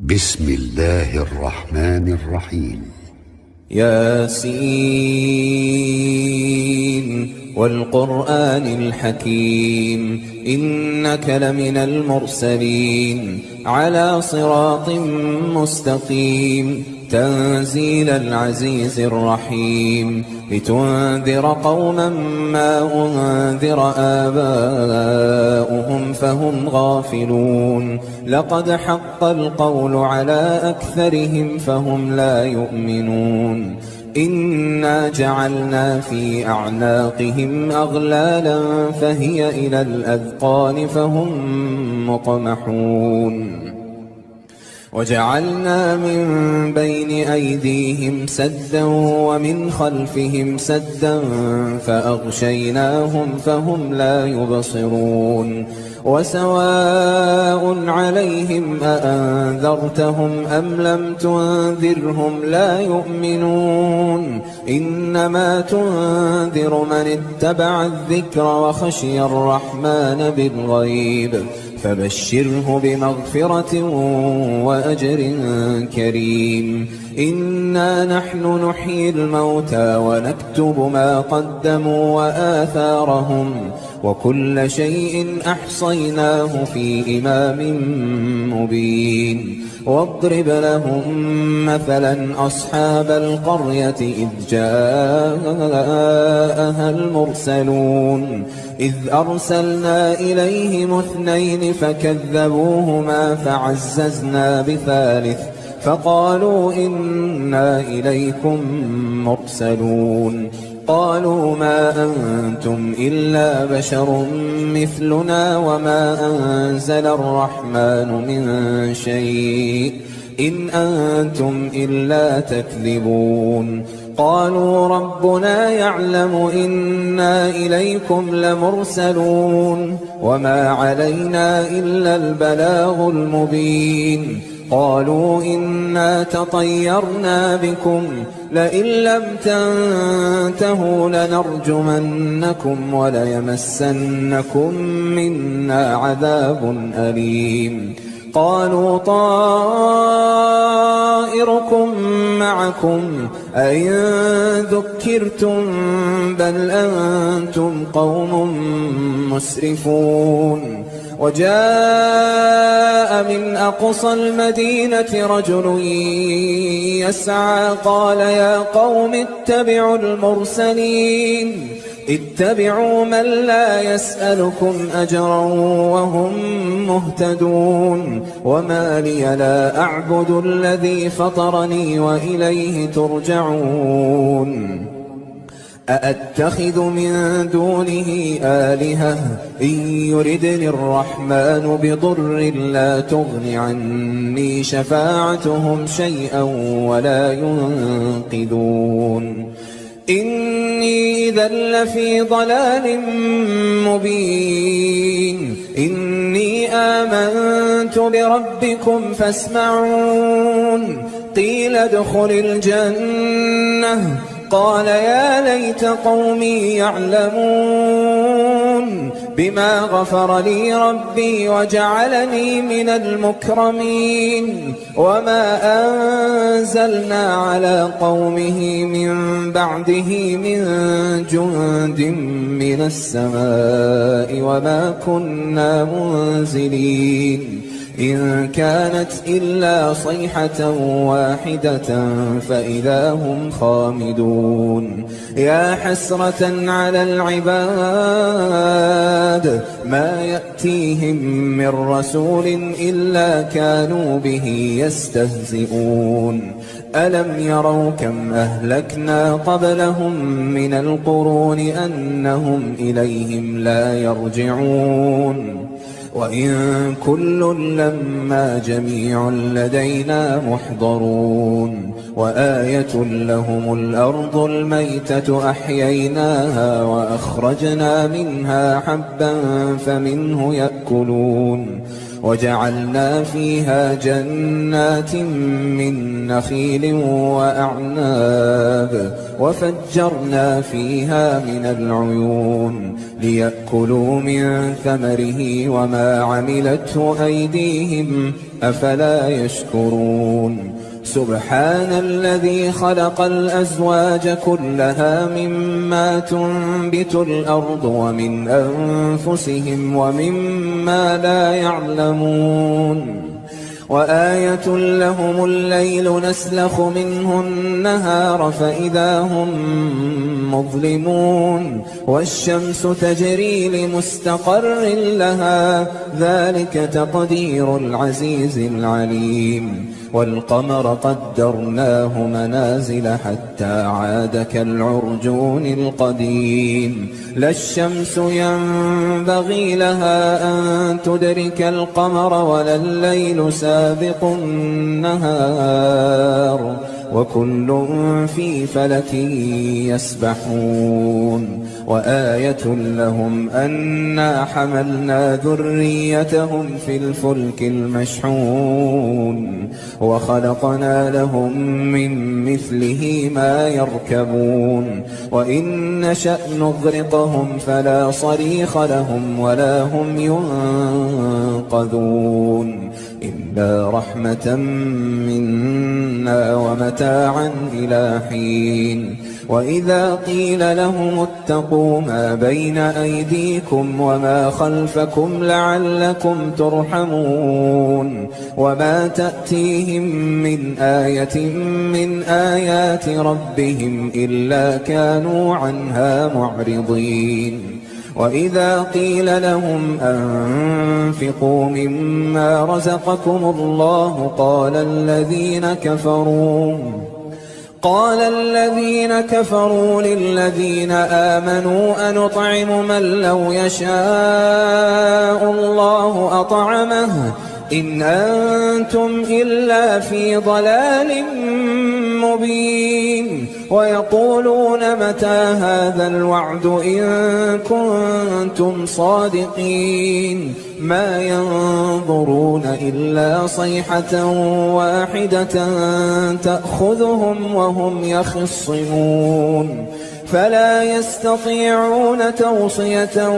بسم الله الرحمن الرحيم. ياسين والقرآن الحكيم إنك لمن المرسلين على صراط مستقيم تنزيل العزيز الرحيم لتنذر قوما ما أنذر آباؤهم فهم غافلون لقد حق القول على أكثرهم فهم لا يؤمنون إنا جعلنا في أعناقهم أغلالا فهي إلى الأذقان فهم مقمحون وجعلنا من بين أيديهم سدا ومن خلفهم سدا فأغشيناهم فهم لا يبصرون وسواء عليهم أأنذرتهم أم لم تنذرهم لا يؤمنون إنما تنذر من اتبع الذكر وخشي الرحمن بالغيب فبشره بمغفرة وأجر كريم إنا نحن نحيي الموتى ونكتب ما قدموا وآثارهم وكل شيء أحصيناه في إمام مبين واضرب لهم مثلا أصحاب القرية إذ جاءها المرسلون إذ أرسلنا إليهم اثنين فكذبوهما فعززنا بثالث فقالوا إنا إليكم مرسلون قالوا ما أنتم إلا بشر مثلنا وما أنزل الرحمن من شيء إن أنتم إلا تكذبون قالوا ربنا يعلم إنا إليكم لمرسلون وما علينا إلا البلاغ المبين قالوا إنا تطيرنا بكم لئن لم تنتهوا لنرجمنكم وليمسنكم منا عذاب أليم قالوا طائركم معكم أئن ذكرتم بل أنتم قوم مسرفون وجاء من أقصى المدينة رجل يسعى قال يا قوم اتبعوا المرسلين اتبعوا من لا يسألكم أجرا وهم مهتدون وما لي لا أعبد الذي فطرني وإليه ترجعون أأتخذ من دونه آلهة إن يردني الرحمن بضر لا تغن عني شفاعتهم شيئا ولا ينقذون إني إذا لفي ضلال مبين إني آمنت بربكم فاسمعون قيل ادخل الجنة قال يا ليت قومي يعلمون بما غفر لي ربي وجعلني من المكرمين وما أنزلنا على قومه من بعده من جند من السماء وما كنا منزلين إن كانت إلا صيحة واحدة فإذا هم خامدون يا حسرة على العباد ما يأتيهم من رسول إلا كانوا به يستهزئون ألم يروا كم أهلكنا قبلهم من القرون أنهم إليهم لا يرجعون وإن كل لما جميع لدينا محضرون وآية لهم الأرض الميتة أحييناها وأخرجنا منها حبا فمنه يأكلون وجعلنا فيها جنات من نخيل وأعناب وفجرنا فيها من العيون ليأكلوا من ثمره وما عملته أيديهم أفلا يشكرون سبحان الذي خلق الأزواج كلها مما تنبت الأرض ومن أنفسهم ومما لا يعلمون وآية لهم الليل نسلخ منه النهار فإذا هم مظلمون والشمس تجري لمستقر لها ذلك تقدير العزيز العليم والقمر قدرناه منازل حتى عاد كالعرجون القديم لا الشمس ينبغي لها أن تدرك القمر ولا الليل سابق النهار وكل في فلك يسبحون وآية لهم أنا حملنا ذريتهم في الفلك المشحون وخلقنا لهم من مثله ما يركبون وإن نشأ نغرقهم فلا صريخ لهم ولا هم ينقذون إلا رحمة منا ومتاعا إلى حين وإذا قيل لهم اتقوا ما بين أيديكم وما خلفكم لعلكم ترحمون وما تأتيهم من آية من آيات ربهم إلا كانوا عنها معرضين وإذا قيل لهم أنفقوا مما رزقكم الله قال الذين كفروا للذين آمنوا أنطعم من لو يشاء الله أطعمه إن أنتم إلا في ضلال مبين ويقولون متى هذا الوعد إن كنتم صادقين ما ينظرون إلا صيحة واحدة تأخذهم وهم يخصمون فلا يستطيعون توصية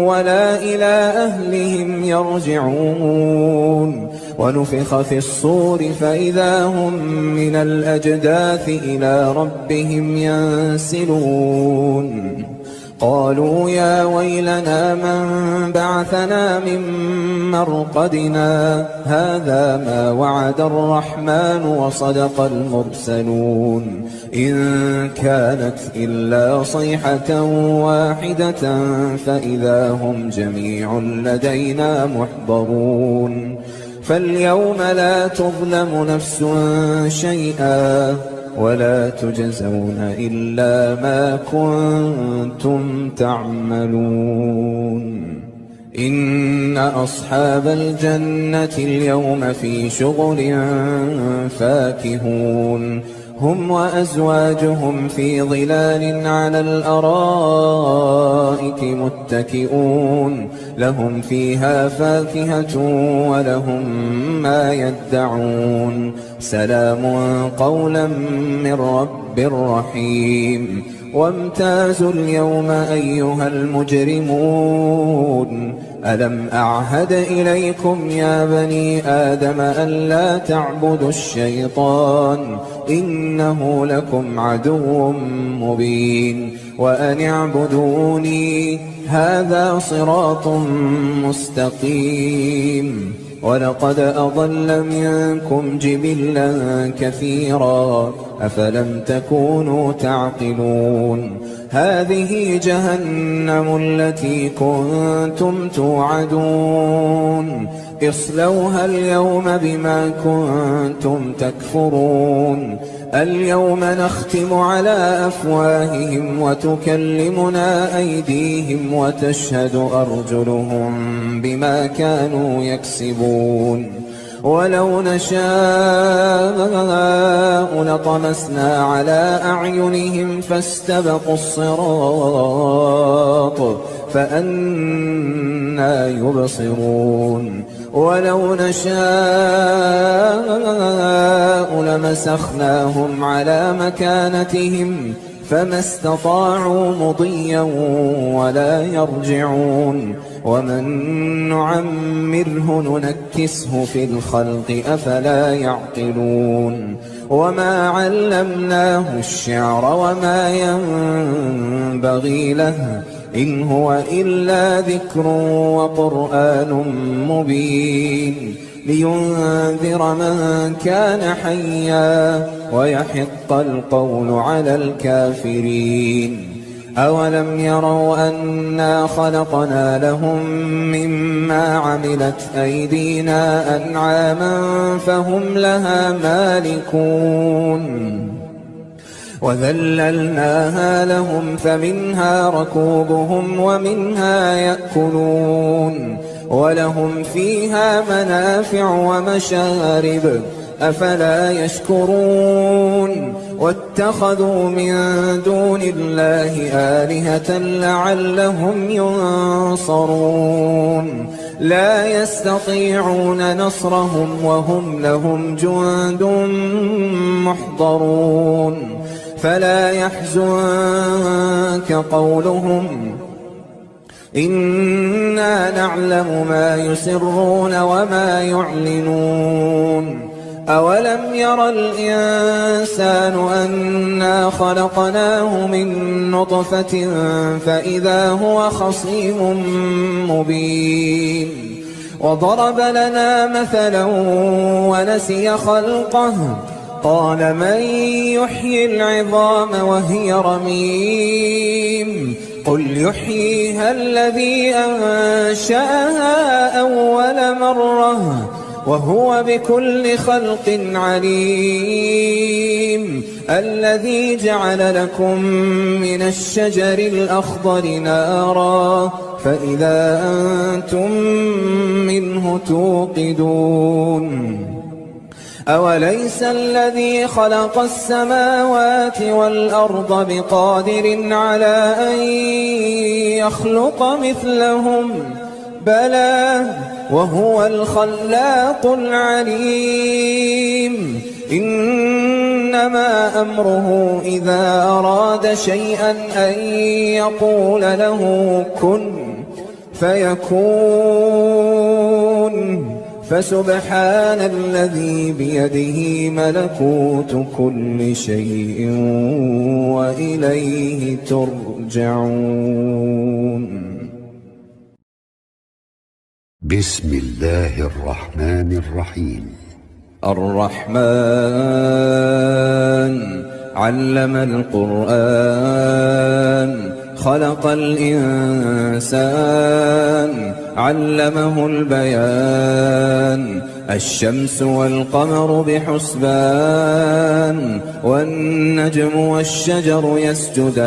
ولا إلى أهلهم يرجعون ونفخ في الصور فإذا هم من الأجداث إلى ربهم ينسلون قالوا يا ويلنا من بعثنا من مرقدنا هذا ما وعد الرحمن وصدق المرسلون إن كانت إلا صيحة واحدة فإذا هم جميع لدينا محضرون فاليوم لا تظلم نفس شيئا ولا تجزون إلا ما كنتم تعملون إن أصحاب الجنة اليوم في شغل فاكهون هم وأزواجهم في ظلال على الأرائك متكئون لهم فيها فاكهة ولهم ما يدعون سلام قولا من رب رحيم وامتازوا اليوم أيها المجرمون ألم أعهد إليكم يا بني آدم ألا تعبدوا الشيطان إنه لكم عدو مبين وأن اعبدوني هذا صراط مستقيم ولقد أضل منكم جبلا كثيرا أفلم تكونوا تعقلون هذه جهنم التي كنتم توعدون اصلوها اليوم بما كنتم تكفرون اليوم نختم على أفواههم وتكلمنا أيديهم وتشهد أرجلهم بما كانوا يكسبون ولو نشاء لطمسنا على أعينهم فاستبقوا الصراط فأنى يبصرون ولو نشاء لمسخناهم على مكانتهم فما استطاعوا مضيا ولا يرجعون ومن نعمره ننكسه في الخلق أفلا يعقلون وما علمناه الشعر وما ينبغي له إن هو إلا ذكر وقرآن مبين لينذر من كان حيا ويحق القول على الكافرين أولم يروا أنا خلقنا لهم مما عملت أيدينا أنعاما فهم لها مالكون وذللناها لهم فمنها ركوبهم ومنها يأكلون ولهم فيها منافع ومشارب أفلا يشكرون واتخذوا من دون الله آلهة لعلهم ينصرون لا يستطيعون نصرهم وهم لهم جند محضرون فلا يحزنك قولهم إنا نعلم ما يسرون وما يعلنون أولم ير الإنسان أنا خلقناه من نطفة فإذا هو خصيم مبين وضرب لنا مثلا ونسي خلقه قال من يحيي العظام وهي رميم قل يحييها الذي أنشأها أول مرة وهو بكل خلق عليم الذي جعل لكم من الشجر الأخضر نارا فإذا أنتم منه توقدون أوليس الذي خلق السماوات والأرض بقادر على أن يخلق مثلهم بلى وهو الخلاق العليم إنما أمره إذا أراد شيئا أن يقول له كن فيكون فسبحان الذي بيده ملكوت كل شيء وإليه ترجعون. بسم الله الرحمن الرحيم. الرحمن علم القرآن خلق الإنسان علمه البيان الشمس والقمر بحسبان والنجم والشجر يسجدان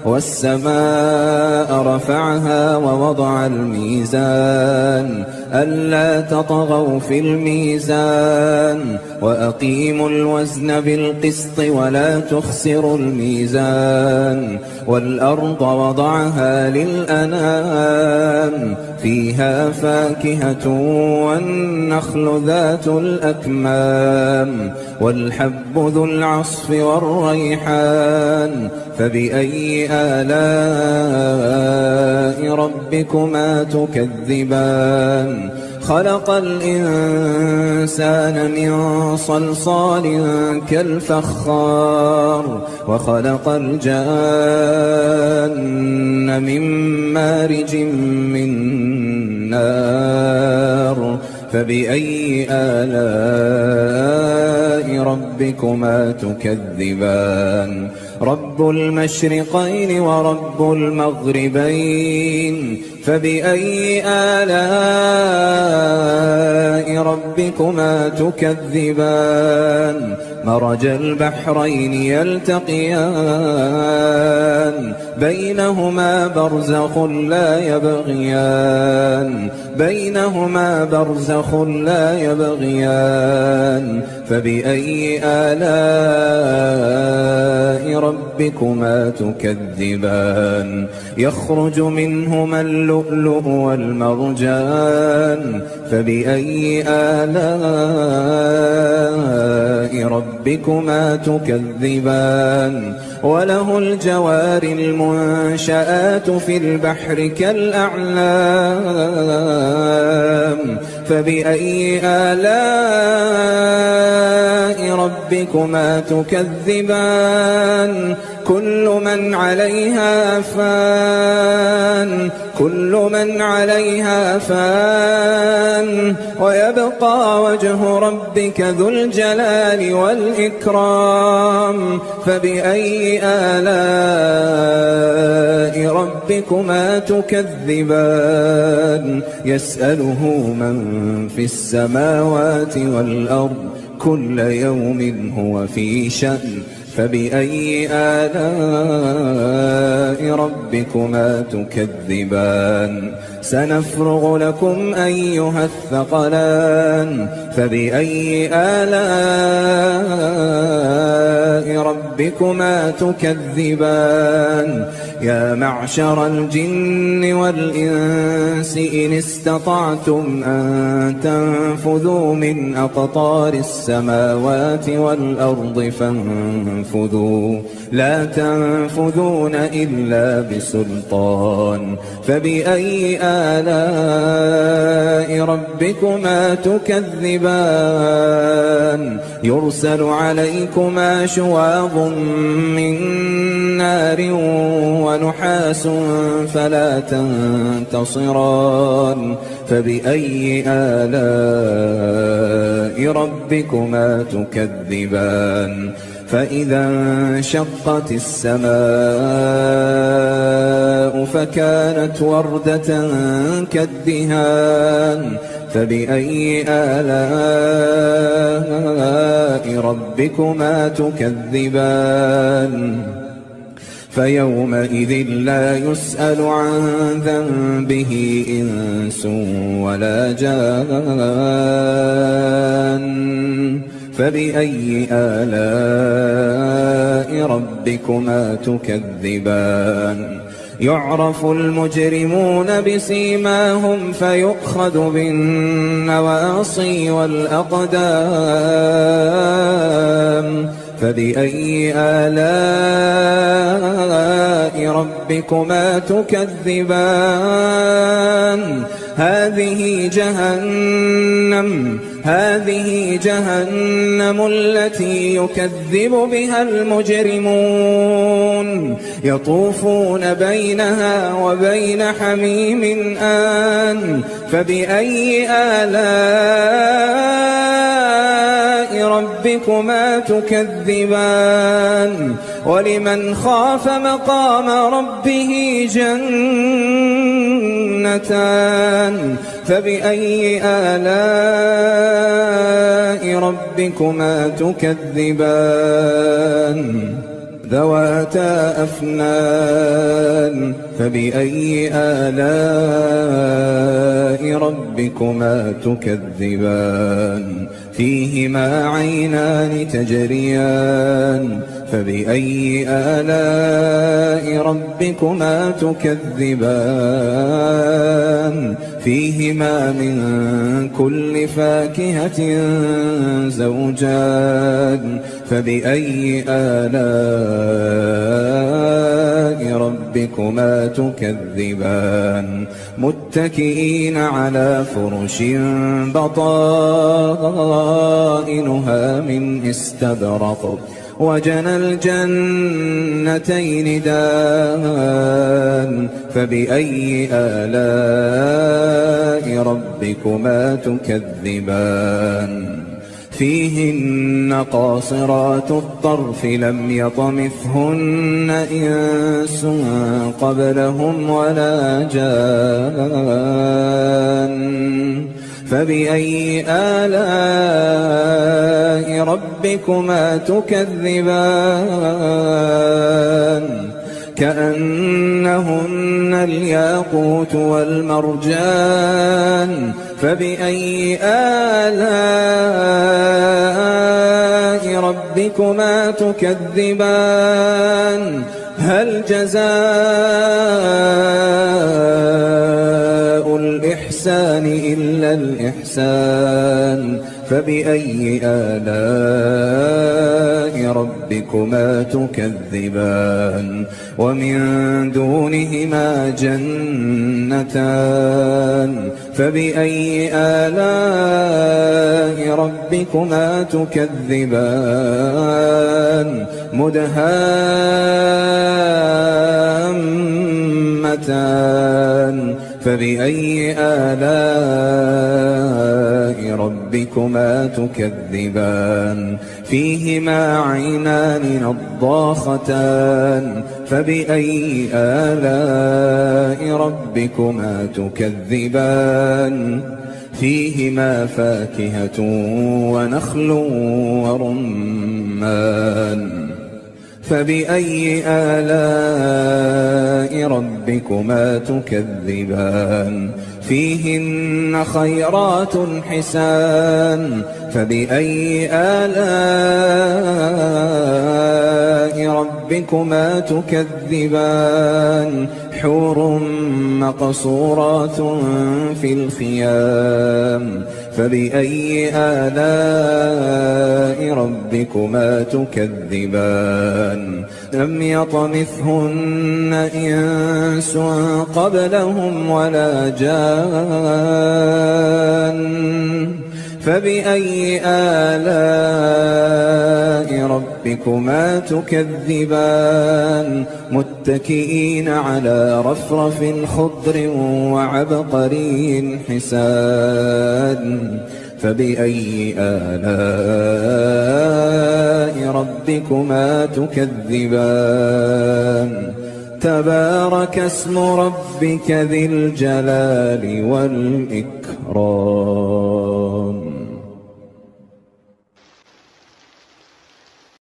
والسماء رفعها ووضع الميزان ألا تطغوا في الميزان وأقيموا الوزن بالقسط ولا تخسروا الميزان والأرض وضعها للأنام فيها فاكهة والنخل ذات الأكمام والحب ذو العصف والريحان فبأي آلاء ربكما تكذبان خلق الإنسان من صلصال كالفخار وخلق الجان من مارج من نار فبأي آلاء ربكما تكذبان رب المشرقين ورب المغربين فبأي آلاء ربكما تكذبان مرج البحرين يلتقيان بينهما برزخ لا يبغيان بينهما برزخ لا يبغيان فبأي آلاء ربكما ربكما تكذبان يخرج منهما اللؤلؤ والمرجان فبأي آلاء ربكما تكذبان وله الجوار المنشآت في البحر كالأعلام فبأي آلاء ربكما تكذبان كل من عليها فان ويبقى وجه ربك ذو الجلال والإكرام فبأي آلاء ربكما تكذبان يسأله من في السماوات والأرض كل يوم هو في شأن فبأي آلاء ربكما تكذبان سنفرغ لكم أيها الثقلان فبأي آلاء ربكما تكذبان يا معشر الجن والإنس إن استطعتم أن تنفذوا من أقطار السماوات والأرض فانفذوا لا تنفذون إلا بسلطان فبأي آلاء ربكما تكذبان يرسل عليكما شواظ من نار ونحاس فلا تنتصران فبأي آلاء ربكما تكذبان فإذا انشقت السماء فكانت وردة كالدهان فبأي آلاء ربكما تكذبان فيومئذ لا يسأل عن ذنبه إنس ولا جان فبأي آلاء ربكما تكذبان يعرف المجرمون بسيماهم فيؤخذ بالنواصي والأقدام فبأي آلاء ربكما تكذبان هذه جهنم التي يكذب بها المجرمون يطوفون بينها وبين حميم آن فبأي آلاء ربكما تكذبان ولمن خاف مقام ربه جنتان فبأي آلاء ربكما تكذبان ذواتا أفنان فبأي آلاء ربكما تكذبان فيهما عينان تجريان فبأي آلاء ربكما تكذبان فيهما من كل فاكهة زوجان فبأي آلاء ربكما تكذبان متكئين على فرش بطائنها من استبرق وجنى الجنتين دان فبأي آلاء ربكما تكذبان فيهن قاصرات الطرف لم يطمثهن إنس قبلهم ولا جان فبأي آلاء ربكما تكذبان كأنهن الياقوت والمرجان فبأي آلاء ربكما تكذبان هل جزاء الإحسان إلا الإحسان فبأي آلاء ربكما تكذبان ومن دونهما جنتان فبأي آلاء ربكما تكذبان مدهامتان فبأي آلاء ربكما تكذبان فيهما عينان نضاختان فبأي آلاء ربكما تكذبان فيهما فاكهة ونخل ورمان فبأي آلاء ربكما تكذبان فيهن خيرات حسان فبأي آلاء ربكما تكذبان حور مقصورات في الخيام فبأي آلاء ربكما تكذبان لم يطمثهن إنس قبلهم ولا جان فبأي آلاء ربكما تكذبان متكئين على رفرف خضر وعبقري حسان فبأي آلاء ربكما تكذبان تبارك اسم ربك ذي الجلال والإكرام